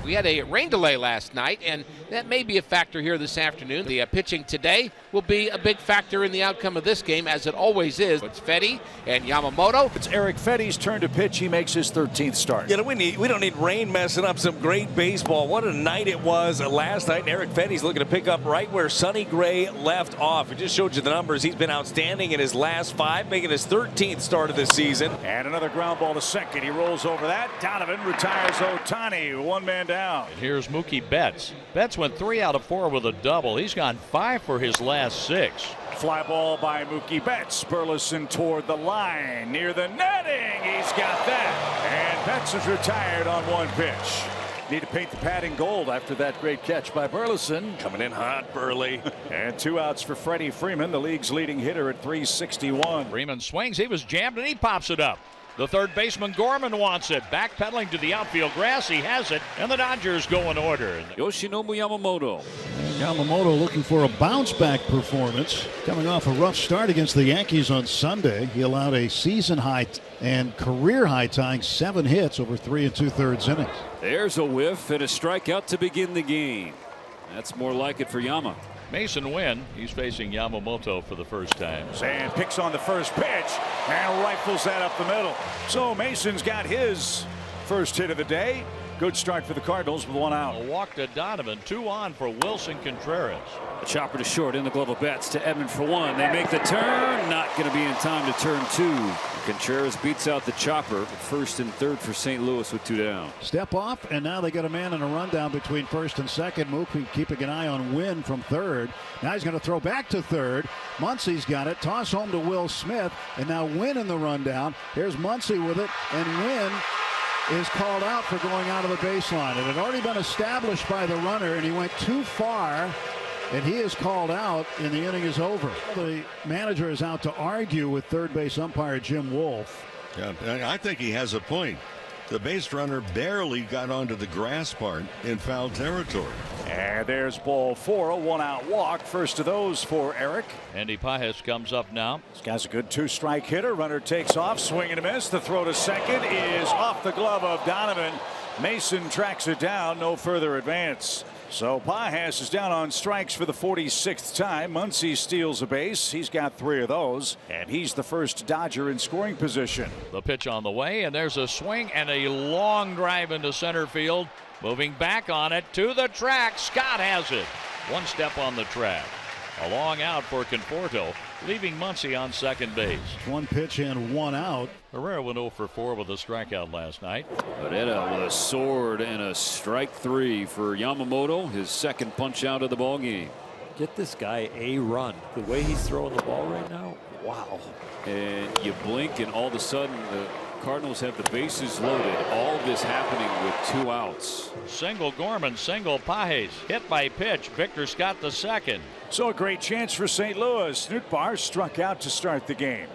We had a rain delay last night, and that may be a factor here this afternoon. The pitching today will be a big factor in the outcome of this game, as it always is. It's Fetty and Yamamoto. It's Eric Fetty's turn to pitch. He makes his 13th start. Yeah, we don't need rain messing up some great baseball. What a night it was last night. And Eric Fetty's looking to pick up right where Sonny Gray left off. It just showed you the numbers. He's been outstanding in his last 5, making his 13th start of this season. And another ground ball to second. He rolls over that. Donovan retires Ohtani. One man down. And here's Mookie Betts. Betts went 3 out of 4 with a double. He's gone 5 for his last 6. Fly ball by Mookie Betts. Burleson toward the line. Near the netting. He's got that. And Betts is retired on 1 pitch. Need to paint the pad in gold after that great catch by Burleson. Coming in hot, Burley. And 2 outs for Freddie Freeman, the league's leading hitter at .361. Freeman swings. He was jammed, and he pops it up. The third baseman Gorman wants it. Backpedaling to the outfield grass. He has it. And the Dodgers go in order. Yoshinobu Yamamoto. Yamamoto looking for a bounce-back performance. Coming off a rough start against the Yankees on Sunday. He allowed a season-high and career-high tying 7 hits over 3 2/3 innings. There's a whiff and a strikeout to begin the game. That's more like it for Yama. Mason Wynn, he's facing Yamamoto for the first time. And picks on the first pitch and rifles that up the middle. So Mason's got his first hit of the day. Good start for the Cardinals with 1 out. A walk to Donovan. 2 on for Wilson Contreras. A chopper to short in the glove of Betts to Edman for 1. They make the turn. Not going to be in time to turn 2. Contreras beats out the chopper. First and third for St. Louis with 2 down. Step off, and now they got a man in a rundown between first and second. Mookie keeping an eye on Wynn from third. Now he's going to throw back to third. Muncie's got it. Toss home to Will Smith. And now Wynn in the rundown. Here's Muncie with it. And Wynn is called out for going out of the baseline. It had already been established by the runner, and he went too far, and he is called out, and the inning is over. The manager is out to argue with third base umpire Jim Wolf. Yeah, I think he has a point. The base runner barely got onto the grass part in foul territory. And there's ball 4, a 1-out walk. First of those for Eric. Andy Pages comes up now. This guy's a good 2-strike hitter. Runner takes off, swing and a miss. The throw to second is off the glove of Donovan. Mason tracks it down. No further advance. So Pages is down on strikes for the 46th time. Muncie steals a base. He's got 3 of those, and he's the first Dodger in scoring position. The pitch on the way, and there's a swing and a long drive into center field. Moving back on it to the track. Scott has it. 1 step on the track. A long out for Conforto, leaving Muncie on second base. 1 pitch and 1 out. Herrera went 0 for 4 with a strikeout last night. Barrera with a sword and a strike 3 for Yamamoto, his second punch out of the ball game. Get this guy a run. The way he's throwing the ball right now, wow. And you blink and all of a sudden the Cardinals have the bases loaded. All this happening with 2 outs. Single Gorman, single Pages. Hit by pitch. Victor Scott the second. So a great chance for St. Louis. Nootbaar struck out to start the game.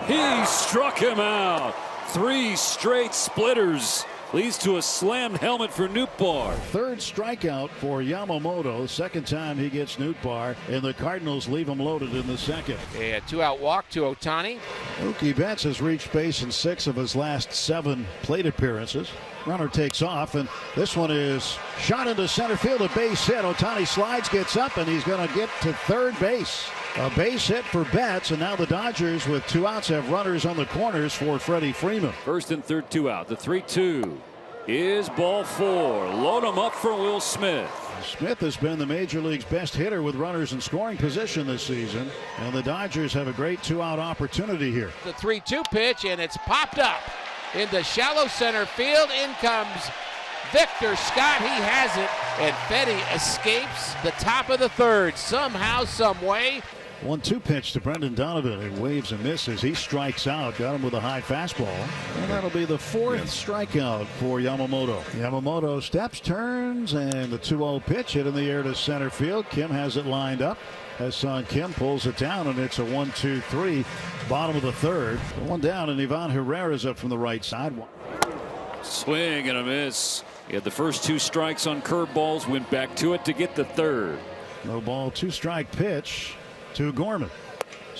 He struck him out. 3 straight splitters. Leads to a slammed helmet for Nootbaar. 3rd strikeout for Yamamoto. 2nd time he gets Nootbaar, and the Cardinals leave him loaded in the second. A 2-out walk to Ohtani. Mookie Betts has reached base in 6 of his last 7 plate appearances. Runner takes off, and this one is shot into center field. A base hit. Ohtani slides, gets up, and he's going to get to third base. A base hit for Betts, and now the Dodgers with 2 outs have runners on the corners for Freddie Freeman. First and third 2 out. The 3-2 is ball 4. Load him up for Will Smith. Smith has been the major league's best hitter with runners in scoring position this season, and the Dodgers have a great 2-out opportunity here. The 3-2 pitch, and it's popped up into shallow center field. In comes Victor Scott. He has it, and Fetty escapes the top of the 3rd somehow, some way. 1-2 pitch to Brendan Donovan. He waves and misses. He strikes out. Got him with a high fastball. And that'll be the 4th strikeout for Yamamoto. Yamamoto steps, turns, and the 2-0 pitch hit in the air to center field. Kim has it lined up. Son Kim pulls it down, and it's a 1-2-3. Bottom of the 3rd. 1 down, and Ivan Herrera's up from the right side. Swing and a miss. He had the first 2 strikes on curveballs. Went back to it to get the 3rd. No ball, 2-strike pitch to Gorman.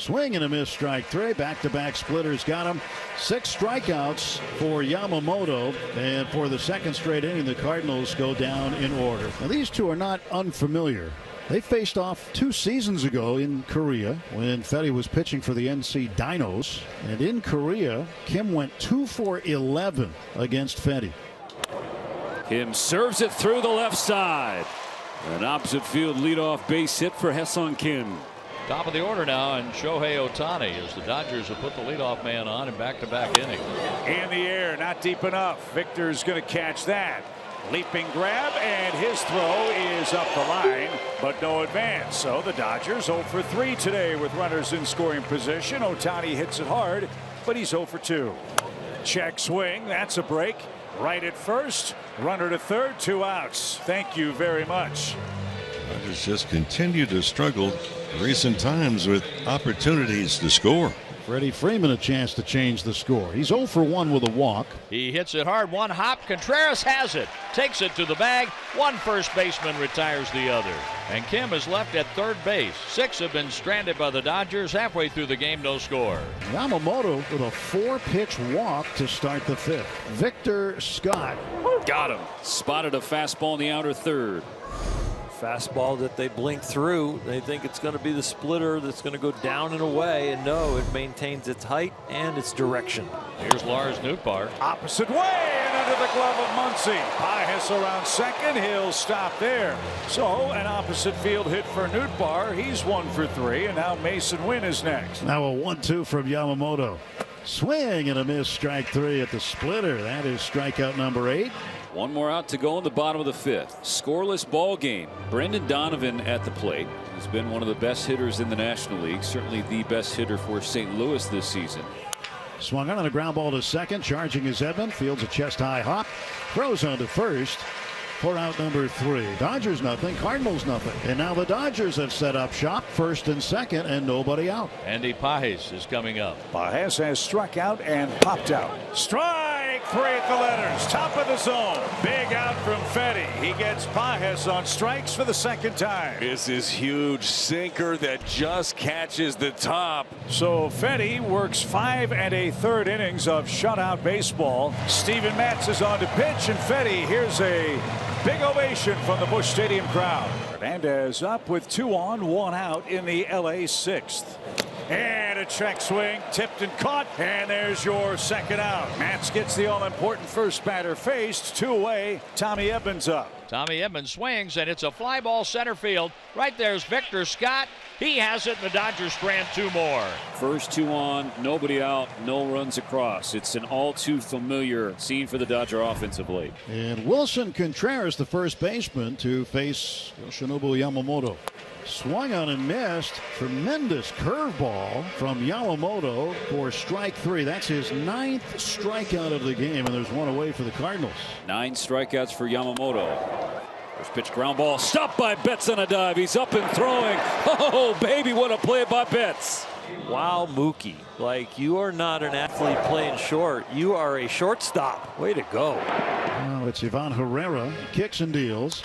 Swing and a miss, strike three. Back-to-back splitters got him. 6 strikeouts for Yamamoto. And for the second straight inning, the Cardinals go down in order. Now, these two are not unfamiliar. They faced off 2 seasons ago in Korea when Fetty was pitching for the NC Dinos. And in Korea, Kim went 2 for 11 against Fetty. Kim serves it through the left side. An opposite field leadoff base hit for Ha-Seong Kim. Top of the order now, and Shohei Ohtani as the Dodgers have put the leadoff man on in back-to-back innings. In the air, not deep enough. Victor's going to catch that. Leaping grab, and his throw is up the line, but no advance. So the Dodgers 0 for 3 today with runners in scoring position. Ohtani hits it hard, but he's 0 for 2. Check swing, that's a break. Right at first, runner to third, 2 outs. Thank you very much. Dodgers just continue to struggle in recent times with opportunities to score. Freddie Freeman a chance to change the score. He's 0 for 1 with a walk. He hits it hard, 1 hop. Contreras has it, takes it to the bag. 1 first baseman retires the other. And Kim is left at third base. 6 have been stranded by the Dodgers. Halfway through the game, no score. Yamamoto with a 4-pitch walk to start the 5th. Victor Scott. Got him. Spotted a fastball in the outer third. Fastball that they blink through. They think it's going to be the splitter that's going to go down and away, and no, it maintains its height and its direction. Here's Lars Nootbaar. Opposite way and under the glove of Muncy. Bias around second. He'll stop there. So an opposite field hit for Nootbaar. He's 1 for 3, and now Mason Wynn is next. Now a 1-2 from Yamamoto. Swing and a miss, strike 3 at the splitter. That is strikeout number 8. 1 more out to go in the bottom of the 5th. Scoreless ball game. Brendan Donovan at the plate. He's been one of the best hitters in the National League. Certainly the best hitter for St. Louis this season. Swung on a ground ball to second. Charging is Edman. Fields a chest-high hop. Throws on to first. For out number 3. Dodgers nothing. Cardinals nothing. And now the Dodgers have set up shop. First and second and nobody out. Andy Pages is coming up. Pages has struck out and popped out. Strike 3 at the letters. Top of the zone. Big out from Fetty. He gets Pages on strikes for the second time. This is huge. Sinker that just catches the top. So Fetty works 5 1/3 innings of shutout baseball. Steven Matz is on to pitch, and Fetty, here's a big ovation from the Busch Stadium crowd. Hernandez up with 2 on, 1 out in the LA 6th. And a check swing, tipped and caught, and there's your second out. Matz gets the all-important first batter faced. 2 away. Tommy Edman's up. Tommy Edman swings, and it's a fly ball center field. Right there's Victor Scott. He has it, and the Dodgers strand 2 more. First 2 on, nobody out, no runs across. It's an all too familiar scene for the Dodger offense of late. And Wilson Contreras, the first baseman, to face Yoshinobu Yamamoto. Swung on and missed. Tremendous curveball from Yamamoto for strike 3. That's his 9th strikeout of the game, and there's 1 away for the Cardinals. 9 strikeouts for Yamamoto. First pitch ground ball stopped by Betts on a dive. He's up and throwing. Oh baby, what a play by Betts. Wow, Mookie, like you are not an athlete playing short. You are a shortstop. Way to go. Well, it's Ivan Herrera. Kicks and deals.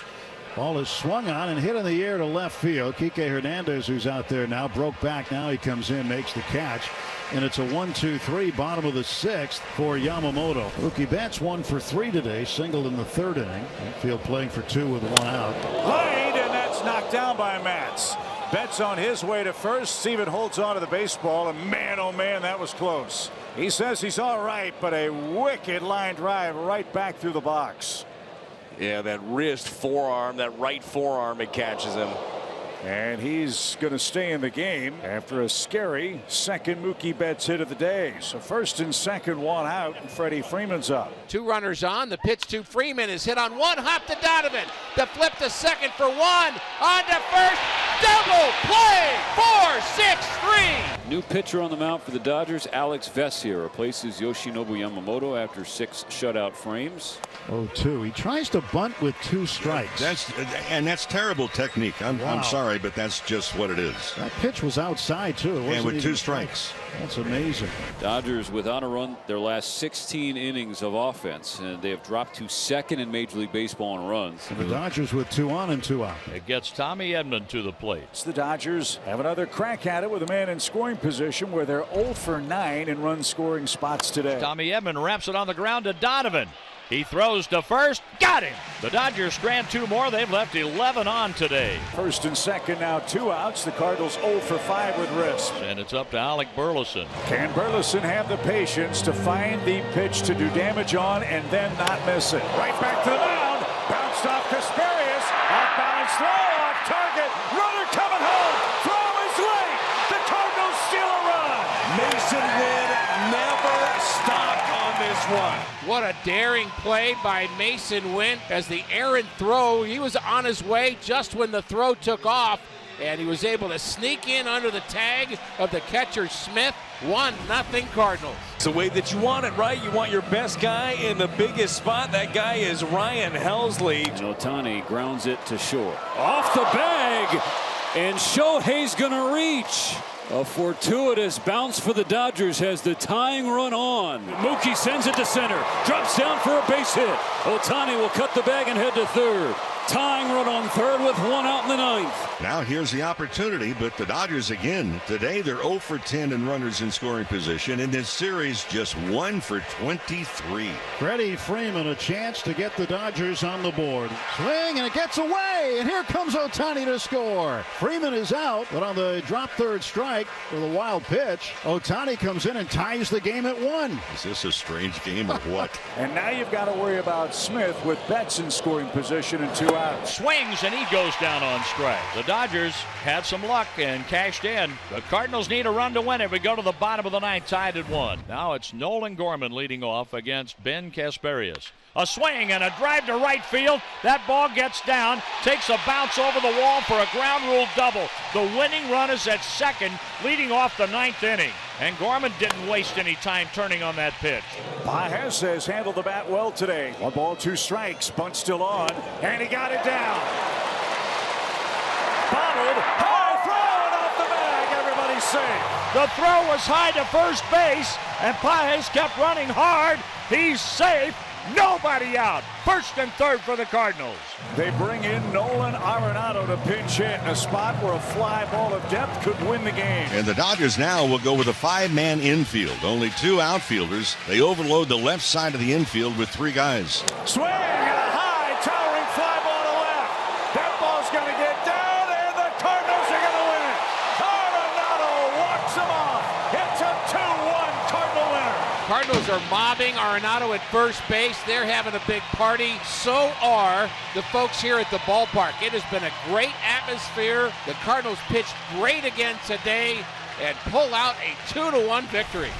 Ball is swung on and hit in the air to left field. Kike Hernandez, who's out there now, broke back. Now he comes in, makes the catch. And it's a 1-2-3, bottom of the 6th for Yamamoto. Mookie Betts 1 for 3 today, singled in the 3rd inning. Infield playing for 2 with 1 out. Laid, and that's knocked down by Matz. Betts on his way to first. Steven holds on to the baseball, and man, oh man, that was close. He says he's all right, but a wicked line drive right back through the box. Yeah, that wrist forearm, that right forearm, it catches him. And he's going to stay in the game after a scary second Mookie Betts hit of the day. So first and second, 1 out, and Freddie Freeman's up. 2 runners on. The pitch to Freeman is hit on 1 hop to Donovan. The flip to second for 1. On to first. Double play. 4-6-3. New pitcher on the mound for the Dodgers. Alex Vesia replaces Yoshinobu Yamamoto after 6 shutout frames. 0-2. He tries to bunt with 2 strikes. That's terrible technique. I'm sorry, but that's just what it is. That pitch was outside too. And with 2 strikes. That's amazing. Dodgers without a run their last 16 innings of offense, and they have dropped to 2nd in Major League Baseball in runs. And the Dodgers with 2 on and 2 out. It gets Tommy Edman to the plate. The Dodgers have another crack at it with a man men in scoring position where they're 0 for 9 in run scoring spots today. Tommy Edman wraps it on the ground to Donovan. He throws to first. Got him. The Dodgers strand 2 more. They've left 11 on today. First and second now, 2 outs. The Cardinals 0 for 5 with wrists. And it's up to Alec Burleson. Can Burleson have the patience to find the pitch to do damage on and then not miss it? Right back to the mound. Bounced off Casparius. Off balance throw. Off target. Runner coming home. Throw is late. The Cardinals steal a run. Mason Wynn never stopped on this one. What a daring play by Mason Wynn as the errant throw. He was on his way just when the throw took off, and he was able to sneak in under the tag of the catcher Smith. 1-0 Cardinals. It's the way that you want it, right? You want your best guy in the biggest spot. That guy is Ryan Helsley. Ohtani grounds it to short. Off the bag, and Shohei's gonna reach. A fortuitous bounce for the Dodgers has the tying run on. Mookie sends it to center. Drops down for a base hit. Ohtani will cut the bag and head to third. Tying run on third with 1 out in the 9th. Now here's the opportunity, but the Dodgers again. Today they're 0 for 10 in runners in scoring position. In this series, just 1 for 23. Freddie Freeman a chance to get the Dodgers on the board. Swing, and it gets away, and here comes Ohtani to score. Freeman is out, but on the drop third strike with a wild pitch, Ohtani comes in and ties the game at 1. Is this a strange game or what? And now you've got to worry about Smith with Betts in scoring position and 2 out. Swings, and he goes down on strike. The Dodgers had some luck and cashed in. The Cardinals need a run to win it. We go to the bottom of the 9th, tied at 1. Now it's Nolan Gorman leading off against Ben Casparius. A swing and a drive to right field. That ball gets down, takes a bounce over the wall for a ground rule double. The winning run is at second, leading off the 9th inning. And Gorman didn't waste any time turning on that pitch. Pages has handled the bat well today. 1 ball, 2 strikes. Bunt still on, and he got it down. Bottled, high throw, and off the bag. Everybody's safe. The throw was high to first base, and Pages kept running hard. He's safe. Nobody out. First and third for the Cardinals. They bring in Nolan Arenado to pinch hit, a spot where a fly ball of depth could win the game. And the Dodgers now will go with a 5-man infield. Only 2 outfielders. They overload the left side of the infield with 3 guys. Swing and a high, towering fly ball to left. That ball's going to get down, and the Cardinals are going to win it. Arenado walks him off. It's a 2-1 Cardinal winner. Cardinals are mobbing Arenado at first base. They're having a big party. So are the folks here at the ballpark. It has been a great atmosphere. The Cardinals pitched great again today and pull out a 2-1 victory.